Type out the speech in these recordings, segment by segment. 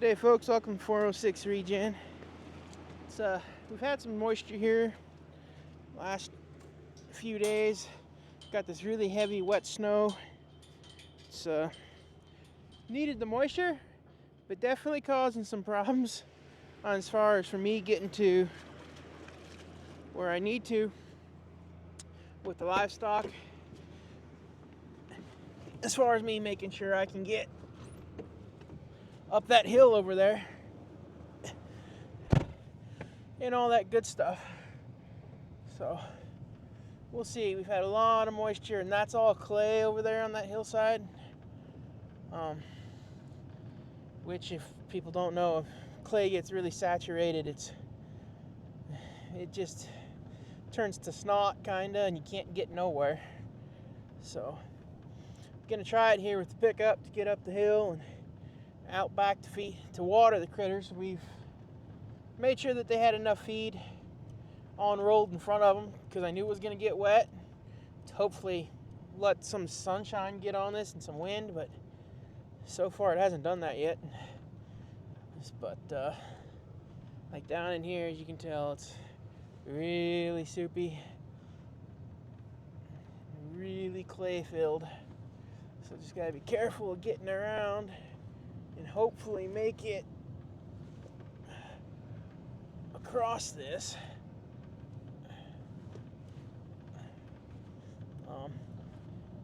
Good day, folks. Welcome to 406 Regen. We've had some moisture here last few days. Got this really heavy wet snow. It's needed the moisture, but definitely causing some problems as far as for me getting to where I need to with the livestock. As far as me making sure I can get up that hill over there and all that good stuff. So we'll see. We've had a lot of moisture, and that's all clay over there on that hillside. Which, if people don't know, if clay gets really saturated, it just turns to snot kinda, and you can't get nowhere. So I'm gonna try it here with the pickup to get up the hill and out back to water the critters. We've made sure that they had enough feed on rolled in front of them because I knew it was going to get wet. To hopefully let some sunshine get on this and some wind, but so far it hasn't done that yet. But like down in here, as you can tell, it's really soupy, really clay filled. So just gotta be careful of getting around and hopefully make it across this.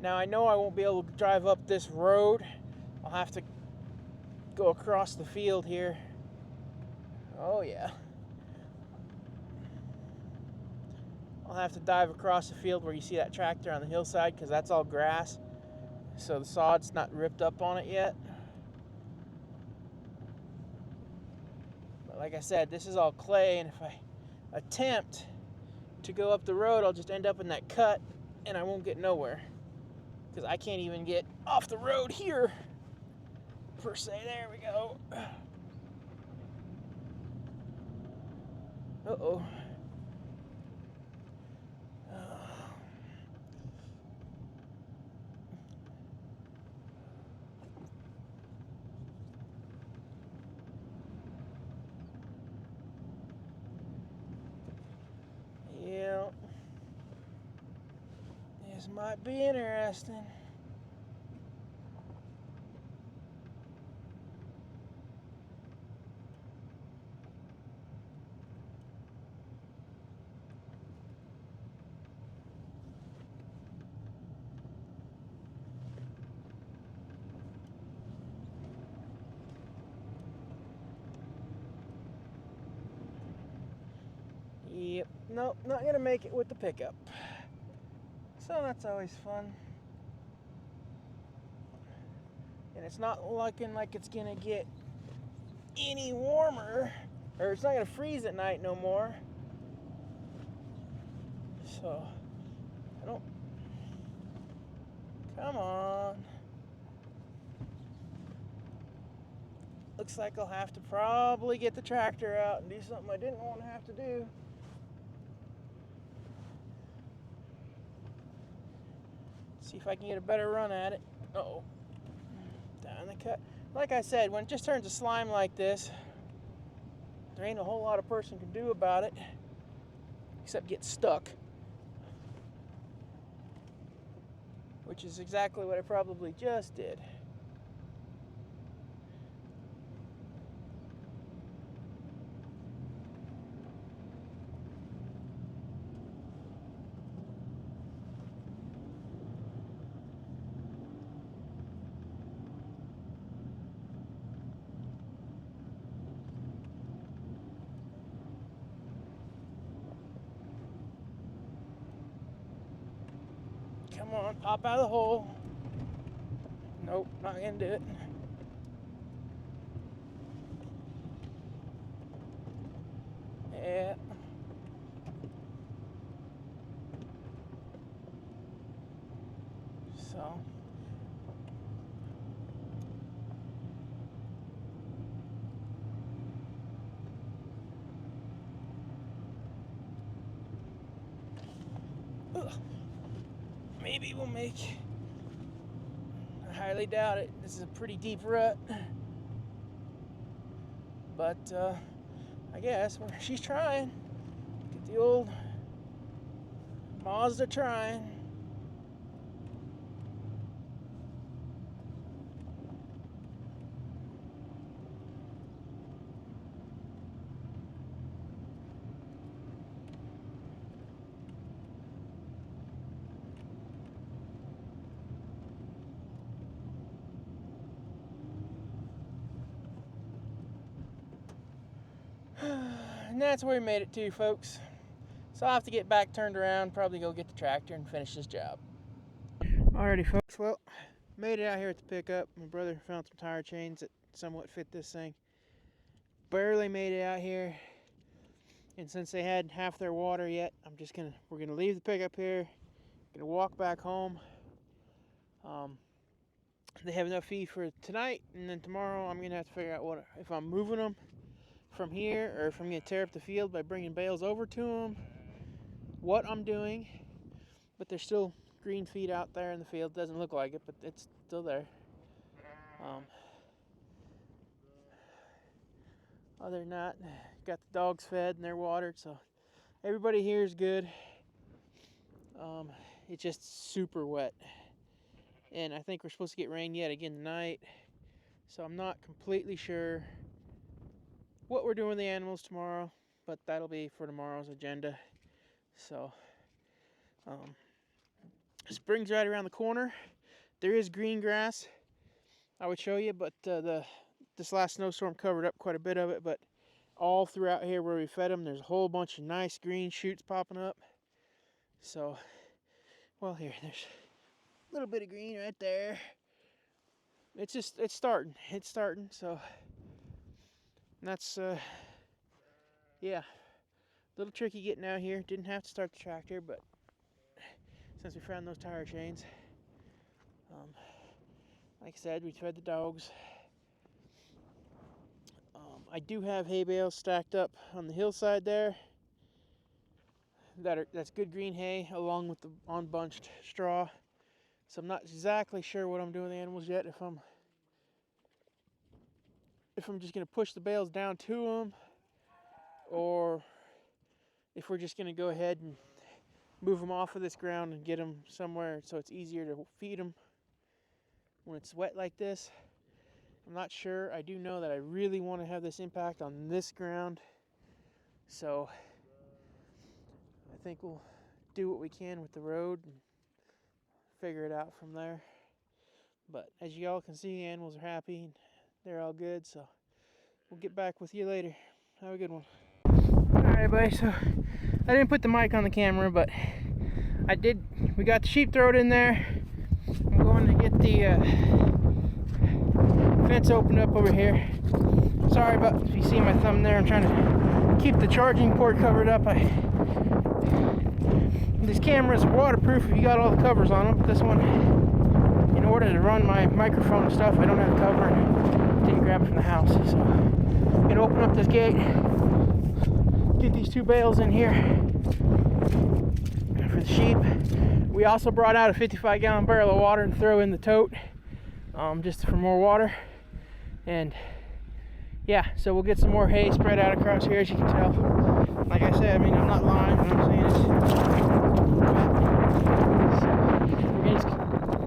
Now I know I won't be able to drive up this road. I'll have to go across the field here. Oh yeah. I'll have to dive across the field where you see that tractor on the hillside, because that's all grass. So the sod's not ripped up on it yet. But like I said, this is all clay, and if I attempt to go up the road, I'll just end up in that cut and I won't get nowhere. Because I can't even get off the road here, per se. There we go. Uh-oh. Yeah. This might be interesting. Yep. Nope, not gonna make it with the pickup. So that's always fun. And it's not looking like it's gonna get any warmer, or it's not gonna freeze at night no more. So I don't. Come on. Looks like I'll have to probably get the tractor out and do something I didn't want to have to do. See if I can get a better run at it. Uh-oh. Down the cut. Like I said, when it just turns to slime like this, there ain't a whole lot a person can do about it except get stuck. Which is exactly what I probably just did. Come on, pop out of the hole. Nope, not gonna do it. Yeah. So. Ugh. Maybe we'll make. I highly doubt it. This is a pretty deep rut. but I guess she's trying. Get the old Mazda trying. And that's where we made it to, folks. So I'll have to get back turned around, probably go get the tractor and finish this job. Alrighty, folks. Well, made it out here at the pickup. My brother found some tire chains that somewhat fit this thing. Barely made it out here. And since they had half their water yet, we're gonna leave the pickup here. Gonna walk back home. They have enough feed for tonight, and then tomorrow I'm gonna have to figure out if I'm moving them from here or if I'm gonna tear up the field by bringing bales over to them. What I'm doing, but there's still green feed out there in the field. Doesn't look like it, but it's still there. Other than that, got the dogs fed and they're watered, so everybody here is good. It's just super wet, and I think we're supposed to get rain yet again tonight, so I'm not completely sure what we're doing with the animals tomorrow, but that'll be for tomorrow's agenda. So spring's right around the corner. There is green grass I would show you, but this last snowstorm covered up quite a bit of it. But all throughout here where we fed them, there's a whole bunch of nice green shoots popping up. So, well, there's a little bit of green right there. It's starting. So that's yeah, a little tricky getting out here. Didn't have to start the tractor, but since we found those tire chains, like I said, we fed the dogs. I do have hay bales stacked up on the hillside there. That's good green hay along with the unbunched straw. So I'm not exactly sure what I'm doing with the animals yet. If I'm just gonna push the bales down to them, or if we're just gonna go ahead and move them off of this ground and get them somewhere so it's easier to feed them when it's wet like this. I'm not sure. I do know that I really want to have this impact on this ground, so I think we'll do what we can with the road and figure it out from there. But as you all can see, the animals are happy and they're all good, so we'll get back with you later. Have a good one. Alright, everybody, so I didn't put the mic on the camera, but I did. We got the sheep throat in there. I'm going to get the fence opened up over here. Sorry about if you see my thumb there. I'm trying to keep the charging port covered up. These cameras are waterproof if you got all the covers on them. But this one, in order to run my microphone and stuff, I don't have a cover. Didn't grab it from the house. So I'm gonna open up this gate, get these two bales in here for the sheep. We also brought out a 55-gallon barrel of water to throw in the tote, just for more water. And yeah, so we'll get some more hay spread out across here, as you can tell. Like I said, I mean, I'm not lying when I'm saying it's so we're gonna just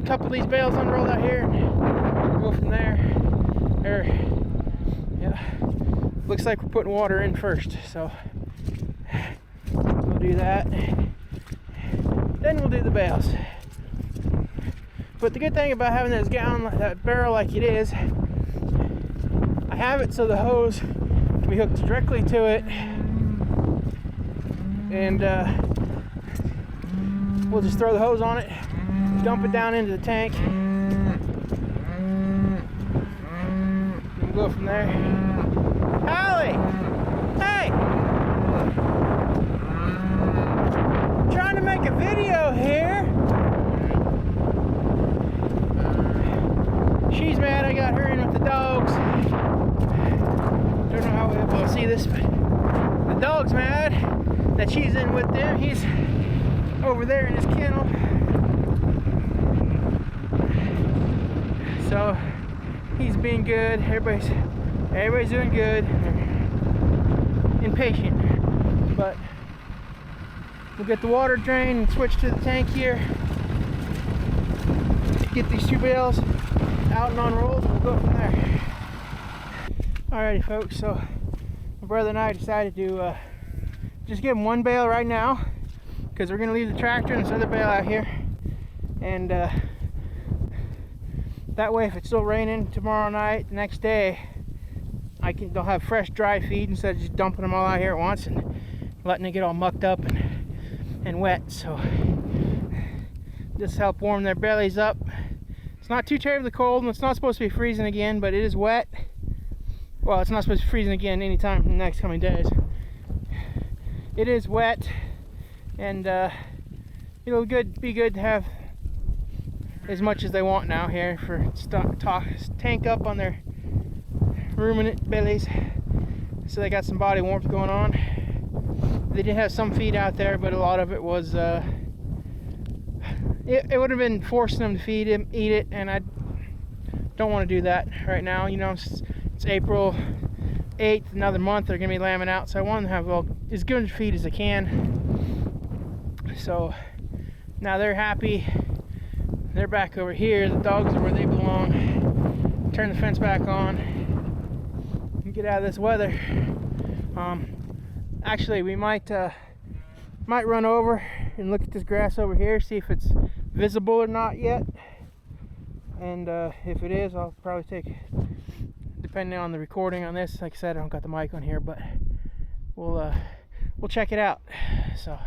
couple these bales unrolled out here and go from there. Yeah, looks like we're putting water in first, so we'll do that. Then we'll do the bales. But the good thing about having that barrel like it is, I have it so the hose can be hooked directly to it, and we'll just throw the hose on it, dump it down into the tank, and we'll go from there. Hallie! Hey! I'm trying to make a video here. She's mad I got her in with the dogs. Don't know how we'll see this, but the dog's mad that she's in with them. He's over there in his kennel. So he's being good. Everybody's Everybody's doing good. They're impatient, but we'll get the water drain and switch to the tank here. Get these 2 bales out and on rolls, and we'll go from there. Alrighty, folks. So my brother and I decided to just give him 1 bale right now, because we're gonna leave the tractor and this other bale out here, and that way, if it's still raining tomorrow night, the next day, they'll have fresh, dry feed instead of just dumping them all out here at once and letting it get all mucked up and wet. So this help warm their bellies up. It's not too terribly cold, and it's not supposed to be freezing again, but it is wet. Well, it's not supposed to be freezing again anytime in the next coming days. It is wet, and it'll be good to have as much as they want now here for tank up on their ruminant bellies, so they got some body warmth going on. They did have some feed out there, but a lot of it was it would have been forcing them to eat it, and I don't want to do that right now. You know, it's April 8th, another month they're gonna be lambing out, so I want them to have as good a feed as I can. So now they're happy. They're back over here. The dogs are where they belong. Turn the fence back on and get out of this weather. Actually, we might run over and look at this grass over here, see if it's visible or not yet. And if it is, I'll probably take, depending on the recording on this. Like I said, I don't got the mic on here, but we'll check it out. So.